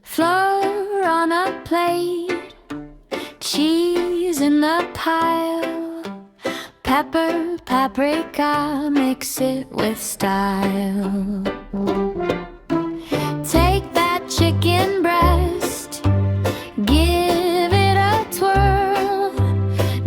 Flour on a plate, cheese in the pile, pepper, paprika, mix it with style. Take that chicken breast, give it a twirl,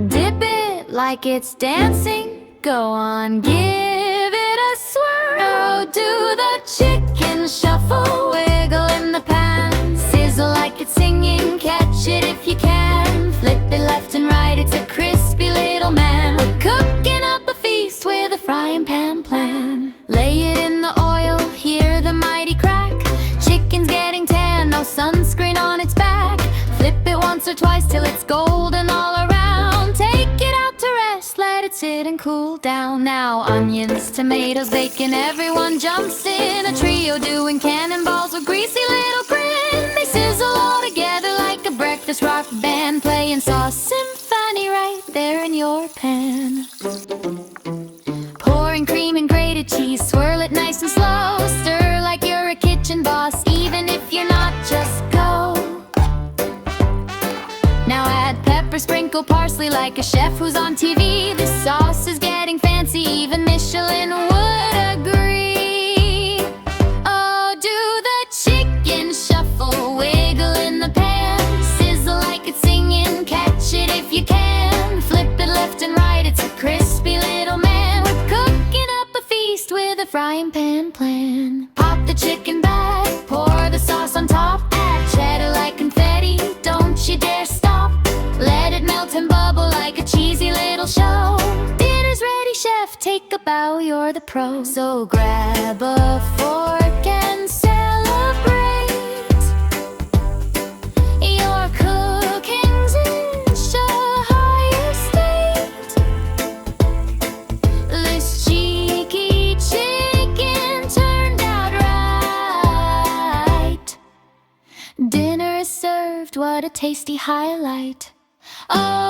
dip it like it's dancing, go on, give it a swirl. Oh, do the chicken shuffle, wiggle in the pan, sizzle like it's singing, catch it if you can, flip it left and right, it's a crispy little man. We're cooking up a feast with a frying pan plan. Lay it in the oil, hear the mighty crack, chicken's getting tan, no sunscreen on its back. Flip it once or twice till it's golden all around, take it out to rest, let it sit and cool down. Now onions, tomatoes, bacon, everyone jumps in a trio, doing cannonballs with greasy little grin. They sizzle all together like a breakfast rock band, playing sauce symphony right there in your pan. Pouring cream and grated cheese, swirl it nice and slow, stir like you're a kitchen boss, even if you're not, just go. Now add pepper, sprinkle parsley like a chef who's on TV. This sauce is getting fancy, even Michelin would agree. Oh, do the chicken shuffle, wiggle in the pan, sizzle like it's singing, catch it if you can, flip it left and right, it's a crispy little man. We're cooking up a feast with a frying pan plan. Pop the chicken back, pour the sauce on top, add cheddar like confetti, don't you dare stop, let it melt and bubble like a cheesy little show. Dinner's ready, chef, take a bow, you're the pro. So grab a fork and celebrate, your cooking's in a higher state. This cheeky chicken turned out right. Dinner is served, what a tasty highlight. Oh,